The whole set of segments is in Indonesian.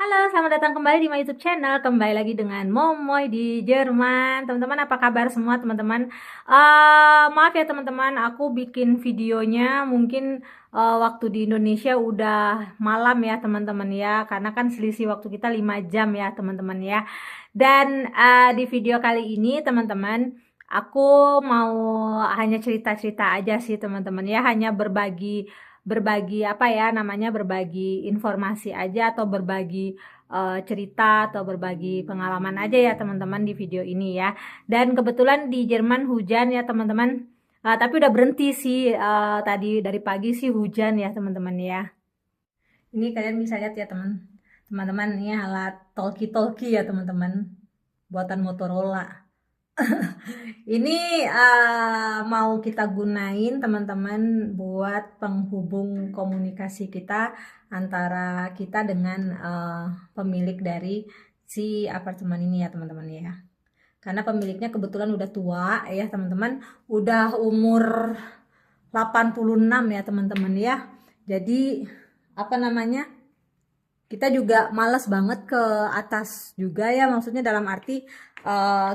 Halo, selamat datang kembali di my YouTube channel. Kembali lagi dengan Momoy di Jerman. Teman-teman, apa kabar semua teman-teman? Maaf ya teman-teman, aku bikin videonya mungkin waktu di Indonesia udah malam ya teman-teman ya. Karena kan selisih waktu kita 5 jam ya teman-teman ya. Dan di video kali ini teman-teman, aku mau hanya cerita-cerita aja sih teman-teman ya. Hanya berbagi berbagi apa ya namanya, berbagi informasi aja atau berbagi cerita atau berbagi pengalaman aja ya teman-teman di video ini ya. Dan kebetulan di Jerman hujan ya teman-teman. Tapi udah berhenti sih, tadi dari pagi sih hujan ya teman-teman ya. Ini kalian bisa lihat ya teman-teman, ini alat talkie-talkie ya teman-teman, buatan Motorola. Ini mau kita gunain teman-teman buat penghubung komunikasi kita antara kita dengan pemilik dari si apartemen ini ya teman-teman ya. Karena pemiliknya kebetulan udah tua ya teman-teman, udah umur 86 ya teman-teman ya. Jadi apa namanya, kita juga males banget ke atas juga ya, maksudnya dalam arti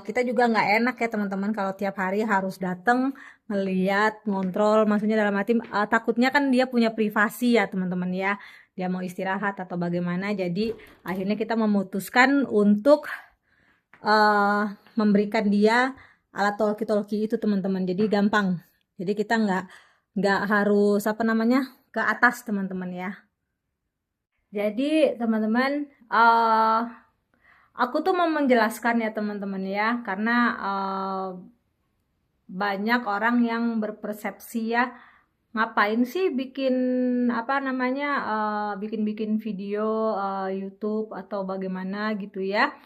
kita juga nggak enak ya teman-teman kalau tiap hari harus datang ngeliat ngontrol, maksudnya dalam arti takutnya kan dia punya privasi ya teman-teman ya, dia mau istirahat atau bagaimana. Jadi akhirnya kita memutuskan untuk eh, memberikan dia alat talkie-talkie itu teman-teman, jadi gampang, jadi kita nggak harus apa namanya ke atas teman-teman ya. Jadi teman-teman, aku tuh mau menjelaskan ya teman-teman ya, karena banyak orang yang berpersepsi ya, ngapain sih bikin apa namanya, bikin-bikin video YouTube atau bagaimana gitu ya.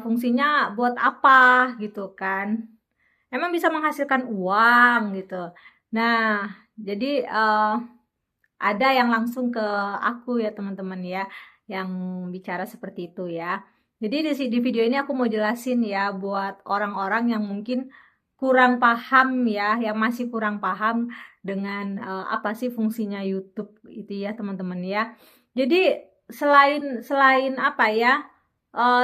Fungsinya buat apa gitu kan? Emang bisa menghasilkan uang gitu. Nah, jadi ada yang langsung ke aku ya teman-teman ya, yang bicara seperti itu ya. Jadi di video ini aku mau jelasin ya buat orang-orang yang mungkin kurang paham ya, yang masih kurang paham dengan apa sih fungsinya YouTube itu ya teman-teman ya. Jadi selain selain apa ya,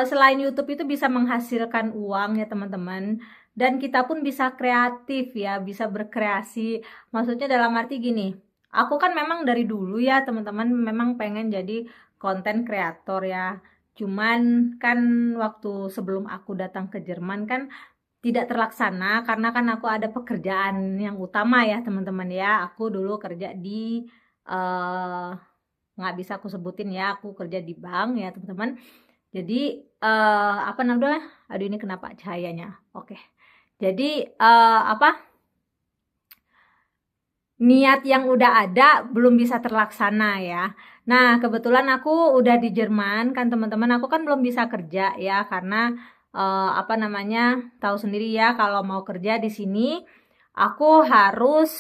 selain YouTube itu bisa menghasilkan uang ya teman-teman, dan kita pun bisa kreatif ya, bisa berkreasi. Maksudnya dalam arti gini, aku kan memang dari dulu ya teman-teman memang pengen jadi konten kreator ya. Cuman kan waktu sebelum aku datang ke Jerman kan tidak terlaksana karena kan aku ada pekerjaan yang utama ya teman-teman ya. Aku dulu kerja di eh, nggak bisa aku sebutin ya. Aku kerja di bank ya teman-teman. Jadi apa namanya? Aduh, ini kenapa cahayanya? Oke. Jadi apa? Niat yang udah ada belum bisa terlaksana ya. Nah, kebetulan aku udah di Jerman kan teman-teman, aku kan belum bisa kerja ya karena apa namanya, tahu sendiri ya kalau mau kerja di sini aku harus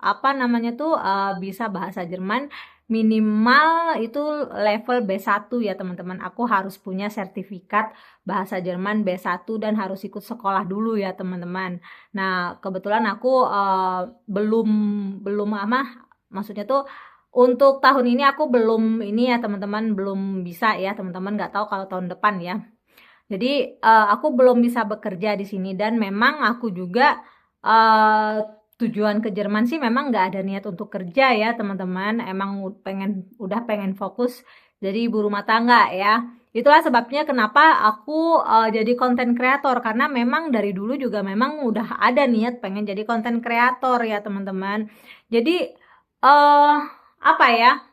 apa namanya tuh bisa bahasa Jerman minimal itu level B1 ya teman-teman. Aku harus punya sertifikat bahasa Jerman B1 dan harus ikut sekolah dulu ya teman-teman. Nah, kebetulan aku belum belum apa, maksudnya tuh untuk tahun ini aku belum ini ya teman-teman, belum bisa ya teman-teman, nggak tahu kalau tahun depan ya. Jadi aku belum bisa bekerja di sini, dan memang aku juga tujuan ke Jerman sih memang nggak ada niat untuk kerja ya teman-teman. Emang udah pengen fokus jadi ibu rumah tangga ya. Itulah sebabnya kenapa aku jadi konten kreator, karena memang dari dulu juga memang udah ada niat pengen jadi konten kreator ya teman-teman. Jadi apa ya?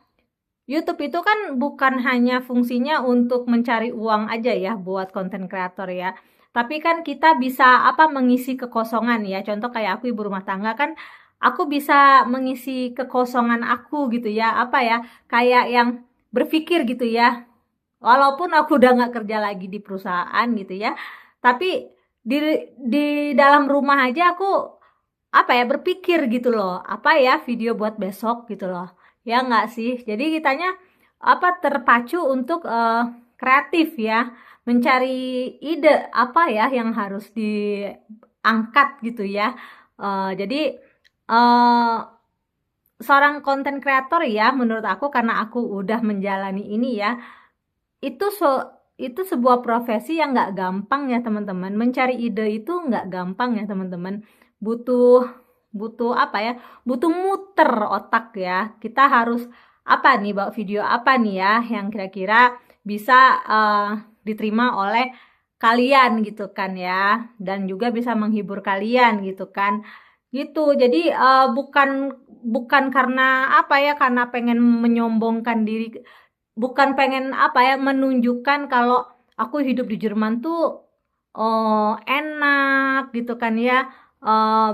YouTube itu kan bukan hanya fungsinya untuk mencari uang aja ya buat konten kreator ya. Tapi kan kita bisa apa, mengisi kekosongan ya. Contoh kayak aku ibu rumah tangga kan, aku bisa mengisi kekosongan aku gitu ya. Apa ya? Kayak yang berpikir gitu ya. Walaupun aku udah nggak kerja lagi di perusahaan gitu ya. Tapi di di dalam rumah aja aku apa ya, berpikir gitu loh, apa ya video buat besok gitu loh, ya nggak sih? Jadi kitanya apa, terpacu untuk kreatif ya, mencari ide apa ya yang harus diangkat gitu ya. Jadi eh, seorang konten kreator ya menurut aku, karena aku udah menjalani ini ya, itu itu sebuah profesi yang nggak gampang ya teman-teman. Mencari ide itu nggak gampang ya teman-teman. Butuh butuh apa ya? Butuh muter otak ya. Kita harus apa nih, bawa video apa nih ya yang kira-kira bisa diterima oleh kalian gitu kan ya, dan juga bisa menghibur kalian gitu kan. Gitu. Jadi bukan bukan karena apa ya, karena pengen menyombongkan diri, bukan pengen apa ya, menunjukkan kalau aku hidup di Jerman tuh enak gitu kan ya,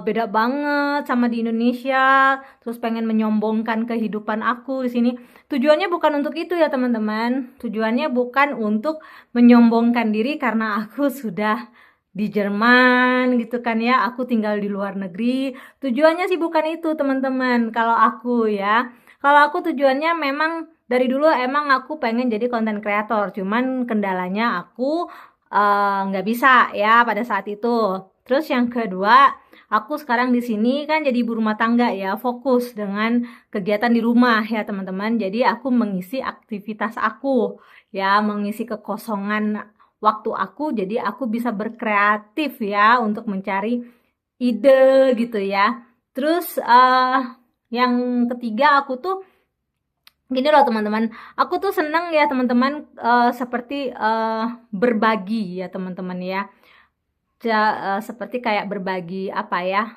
beda banget sama di Indonesia, terus pengen menyombongkan kehidupan aku di sini. Tujuannya bukan untuk itu ya teman-teman. Tujuannya bukan untuk menyombongkan diri karena aku sudah di Jerman gitu kan ya, aku tinggal di luar negeri. Tujuannya sih bukan itu teman-teman. Kalau aku ya, kalau aku tujuannya memang dari dulu emang aku pengen jadi konten kreator, cuman kendalanya aku nggak bisa ya pada saat itu. Terus yang kedua, aku sekarang di sini kan jadi ibu rumah tangga ya, fokus dengan kegiatan di rumah ya teman-teman. Jadi aku mengisi aktivitas aku ya, mengisi kekosongan waktu aku, jadi aku bisa berkreatif ya untuk mencari ide gitu ya. Terus yang ketiga, aku tuh gini loh teman-teman, aku tuh seneng ya teman-teman, seperti berbagi ya teman-teman ya. Seperti kayak berbagi apa ya,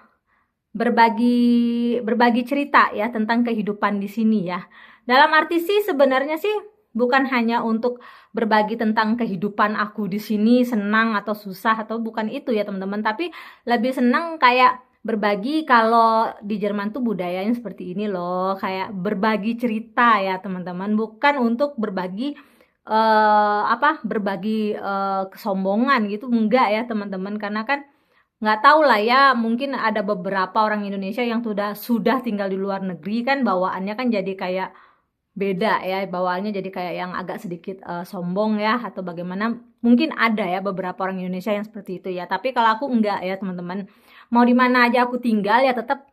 berbagi berbagi cerita ya tentang kehidupan di sini ya. Dalam arti sih sebenarnya sih bukan hanya untuk berbagi tentang kehidupan aku di sini senang atau susah, atau bukan itu ya teman-teman, tapi lebih senang kayak berbagi kalau di Jerman tuh budayanya seperti ini loh, kayak berbagi cerita ya teman-teman, bukan untuk berbagi apa, berbagi kesombongan gitu, enggak ya teman-teman, karena kan nggak tahu lah ya, mungkin ada beberapa orang Indonesia yang sudah tinggal di luar negeri kan, bawaannya kan jadi kayak beda ya, bawaannya jadi kayak yang agak sedikit sombong ya, atau bagaimana, mungkin ada ya beberapa orang Indonesia yang seperti itu ya, tapi kalau aku enggak ya teman-teman. Mau di mana aja aku tinggal ya tetap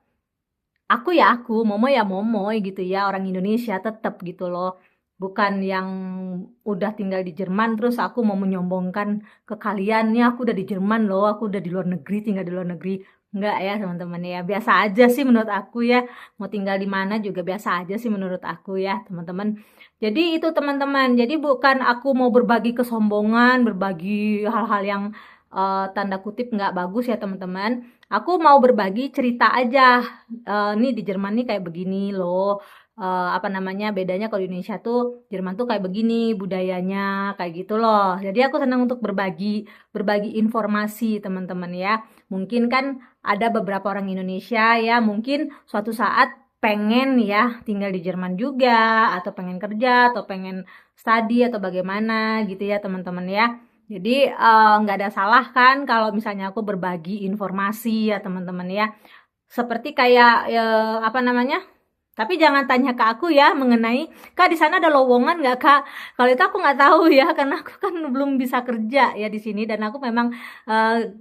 aku ya aku, momo ya momo gitu ya, orang Indonesia tetap gitu loh. Bukan yang udah tinggal di Jerman terus aku mau menyombongkan ke kalian, nih aku udah di Jerman loh, aku udah di luar negeri, tinggal di luar negeri. Enggak ya teman-teman ya, biasa aja sih menurut aku ya. Mau tinggal di mana juga biasa aja sih menurut aku ya teman-teman. Jadi itu teman-teman, jadi bukan aku mau berbagi kesombongan, berbagi hal-hal yang tanda kutip nggak bagus ya teman-teman. Aku mau berbagi cerita aja, nih di Jerman nih kayak begini loh, apa namanya, bedanya kalau di Indonesia tuh, Jerman tuh kayak begini budayanya, kayak gitu loh. Jadi aku senang untuk berbagi berbagi informasi teman-teman ya. Mungkin kan ada beberapa orang Indonesia ya, mungkin suatu saat pengen ya tinggal di Jerman juga, atau pengen kerja, atau pengen studi, atau bagaimana gitu ya teman-teman ya. Jadi nggak ada salah kan kalau misalnya aku berbagi informasi ya teman-teman ya. Seperti kayak apa namanya? Tapi jangan tanya ke aku ya mengenai, Kak di sana ada lowongan nggak Kak? Kalau itu aku nggak tahu ya, karena aku kan belum bisa kerja ya di sini, dan aku memang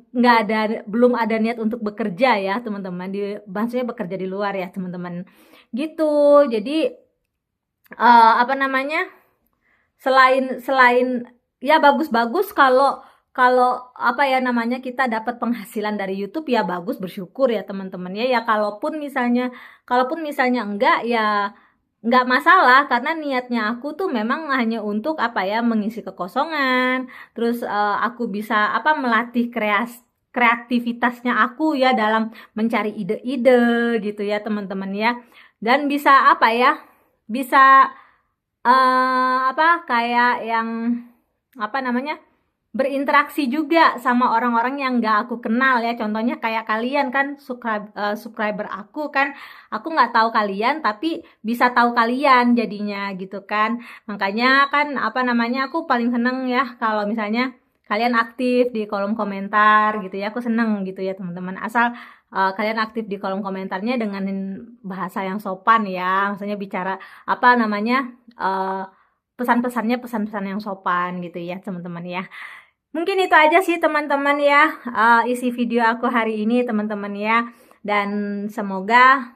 nggak ada, belum ada niat untuk bekerja ya teman-teman, maksudnya bekerja di luar ya teman-teman. Gitu. Jadi apa namanya? Selain selain ya bagus-bagus kalau kalau apa ya namanya, kita dapat penghasilan dari YouTube ya bagus, bersyukur ya teman-teman ya. Ya kalaupun misalnya enggak ya enggak masalah, karena niatnya aku tuh memang hanya untuk apa ya, mengisi kekosongan. Terus aku bisa apa, melatih kreativitasnya aku ya dalam mencari ide-ide gitu ya teman-teman ya. Dan bisa apa ya? Bisa apa, kayak yang apa namanya, berinteraksi juga sama orang-orang yang nggak aku kenal ya. Contohnya kayak kalian kan, subscriber aku kan, aku nggak tahu kalian tapi bisa tahu kalian jadinya gitu kan. Makanya kan apa namanya, aku paling seneng ya kalau misalnya kalian aktif di kolom komentar gitu ya, aku seneng gitu ya teman-teman, asal kalian aktif di kolom komentarnya dengan bahasa yang sopan ya, maksudnya bicara apa namanya, pesan-pesannya pesan-pesan yang sopan gitu ya teman-teman ya. Mungkin itu aja sih teman-teman ya, isi video aku hari ini teman-teman ya. Dan semoga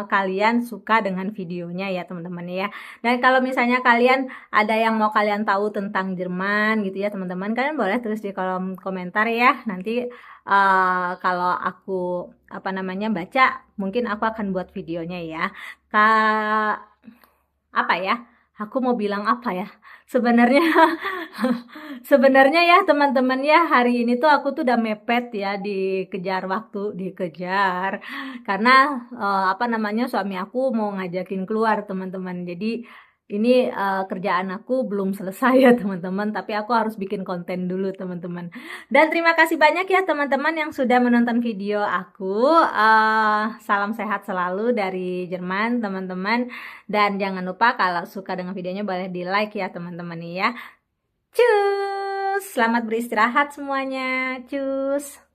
kalian suka dengan videonya ya teman-teman ya. Dan kalau misalnya kalian ada yang mau kalian tahu tentang Jerman gitu ya teman-teman, kalian boleh tulis di kolom komentar ya. Nanti kalau aku apa namanya baca, mungkin aku akan buat videonya ya. Apa ya? Aku mau bilang apa ya? Sebenarnya sebenarnya ya teman-teman ya, hari ini tuh aku tuh udah mepet ya, dikejar waktu, dikejar karena apa namanya, suami aku mau ngajakin keluar teman-teman. Jadi ini kerjaan aku belum selesai ya teman-teman, tapi aku harus bikin konten dulu teman-teman. Dan terima kasih banyak ya teman-teman yang sudah menonton video aku. Salam sehat selalu dari Jerman teman-teman. Dan jangan lupa kalau suka dengan videonya boleh di like ya teman-teman ya. Cus, selamat beristirahat semuanya. Cus.